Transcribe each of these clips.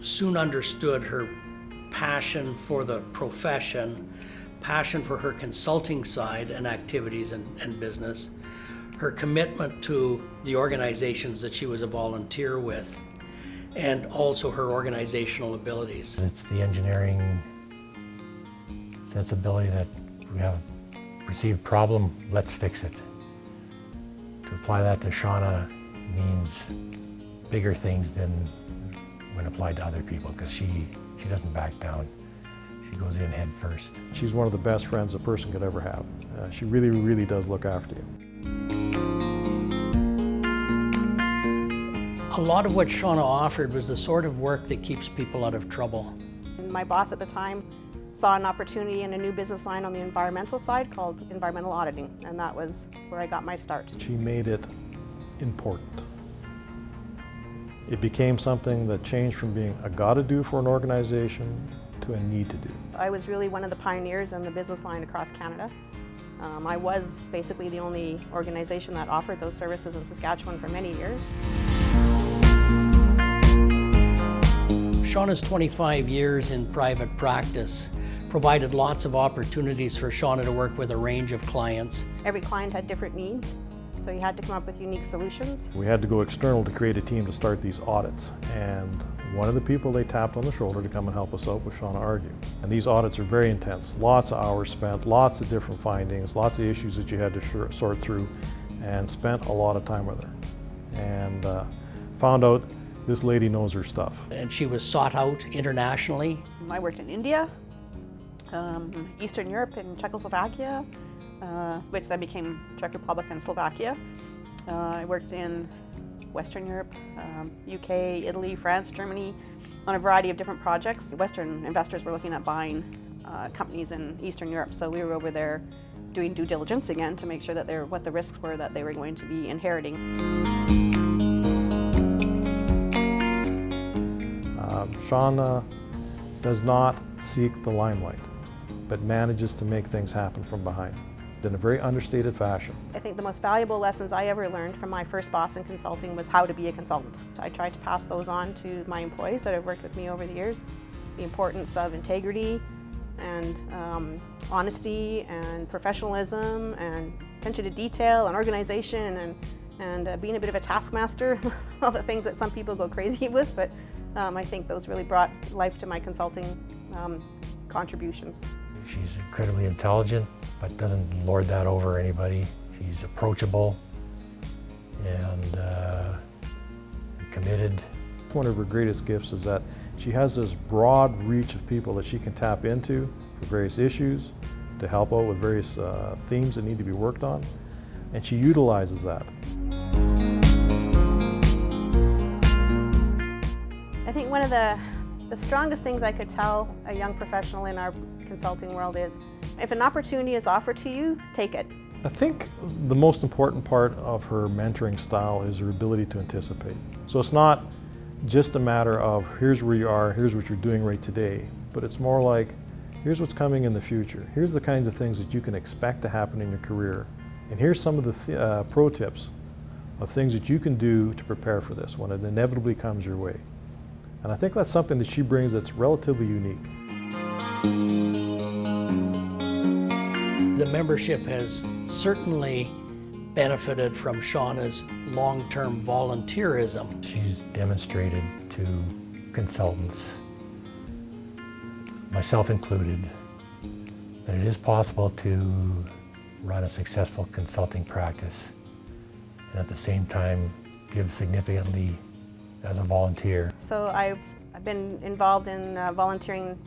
soon understood her passion for the profession, passion for her consulting side and activities and business, her commitment to the organizations that she was a volunteer with, and also her organizational abilities. It's the engineering sensibility that we have a perceived problem, let's fix it. To apply that to Shauna means bigger things than when applied to other people, because she doesn't back down. She goes in head first. She's one of the best friends a person could ever have. She really, really does look after you. A lot of what Shauna offered was the sort of work that keeps people out of trouble. My boss at the time saw an opportunity in a new business line on the environmental side called environmental auditing, and that was where I got my start. She made it important. It became something that changed from being a gotta do for an organization to a need to do. I was really one of the pioneers in the business line across Canada. I was basically the only organization that offered those services in Saskatchewan for many years. Shauna's 25 years in private practice provided lots of opportunities for Shauna to work with a range of clients. Every client had different needs, so you had to come up with unique solutions. We had to go external to create a team to start these audits, and one of the people they tapped on the shoulder to come and help us out was Shauna Argue. And these audits are very intense, lots of hours spent, lots of different findings, lots of issues that you had to sort through, and spent a lot of time with her. And found out this lady knows her stuff. And she was sought out internationally. I worked in India, Eastern Europe and Czechoslovakia, which then became Czech Republic and Slovakia. I worked in Western Europe, UK, Italy, France, Germany, on a variety of different projects. Western investors were looking at buying companies in Eastern Europe, so we were over there doing due diligence again to make sure that what the risks were that they were going to be inheriting. Shauna does not seek the limelight, but manages to make things happen from behind in a very understated fashion. I think the most valuable lessons I ever learned from my first boss in consulting was how to be a consultant. I tried to pass those on to my employees that have worked with me over the years. The importance of integrity and honesty and professionalism and attention to detail and organization and being a bit of a taskmaster, all the things that some people go crazy with, but I think those really brought life to my consulting contributions. She's incredibly intelligent, but doesn't lord that over anybody. She's approachable and committed. One of her greatest gifts is that she has this broad reach of people that she can tap into for various issues, to help out with various themes that need to be worked on, and she utilizes that. I think one of the strongest things I could tell a young professional in our consulting world is, if an opportunity is offered to you, take it. I think the most important part of her mentoring style is her ability to anticipate. So it's not just a matter of here's where you are, here's what you're doing right today, but it's more like here's what's coming in the future. Here's the kinds of things that you can expect to happen in your career. And here's some of the pro tips of things that you can do to prepare for this when it inevitably comes your way. And I think that's something that she brings that's relatively unique. The membership has certainly benefited from Shauna's long-term volunteerism. She's demonstrated to consultants, myself included, that it is possible to run a successful consulting practice and at the same time give significantly as a volunteer. So I've been involved in volunteering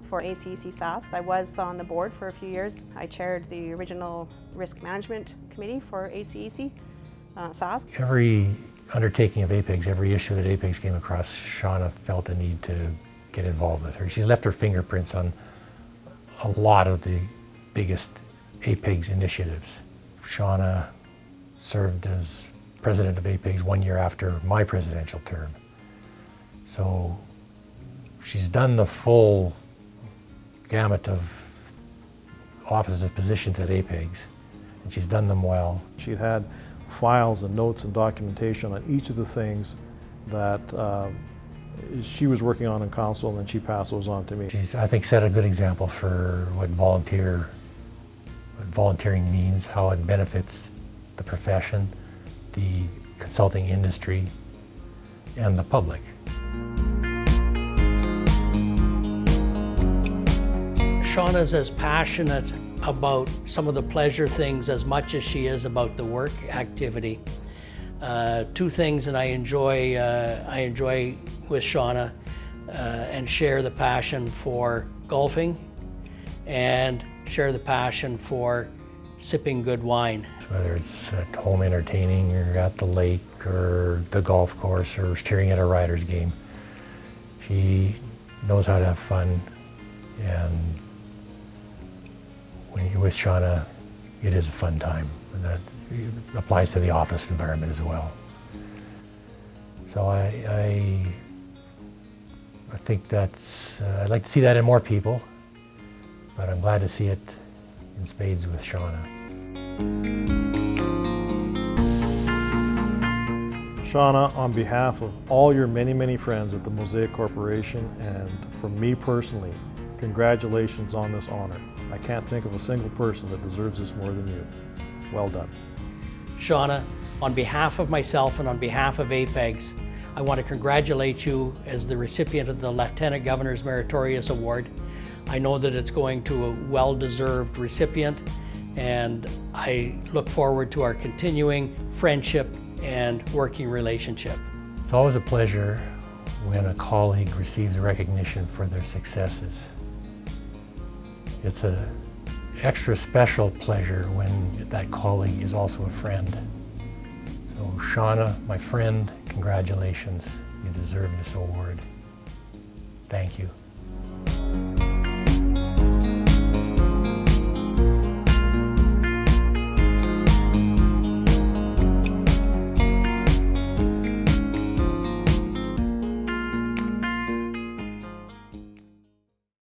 for ACEC SASK. I was on the board for a few years. I chaired the original risk management committee for ACEC SASK. Every undertaking of APEGS, every issue that APEGS came across, Shauna felt the need to get involved with her. She's left her fingerprints on a lot of the biggest APEGS initiatives. Shauna served as president of APEGS 1 year after my presidential term. So she's done the full gamut of offices and positions at APEGS, and she's done them well. She had files and notes and documentation on each of the things that she was working on in council, and then she passed those on to me. She's, I think, set a good example for what volunteering means, how it benefits the profession, the consulting industry, and the public. Shauna's as passionate about some of the pleasure things as much as she is about the work activity. Two things that I enjoy with Shauna and share the passion for golfing and share the passion for sipping good wine. Whether it's at home entertaining or at the lake or the golf course or cheering at a Riders game, she knows how to have fun, and when you're with Shauna, it is a fun time. And that applies to the office environment as well. So I think that's, I'd like to see that in more people, but I'm glad to see it in spades with Shauna. Shauna, on behalf of all your many, many friends at the Mosaic Corporation and from me personally, congratulations on this honor. I can't think of a single person that deserves this more than you. Well done. Shauna, on behalf of myself and on behalf of APEGS, I want to congratulate you as the recipient of the Lieutenant Governor's Meritorious Award. I know that it's going to a well-deserved recipient, and I look forward to our continuing friendship and working relationship. It's always a pleasure when a colleague receives recognition for their successes. It's an extra special pleasure when that colleague is also a friend. So Shauna, my friend, congratulations. You deserve this award. Thank you.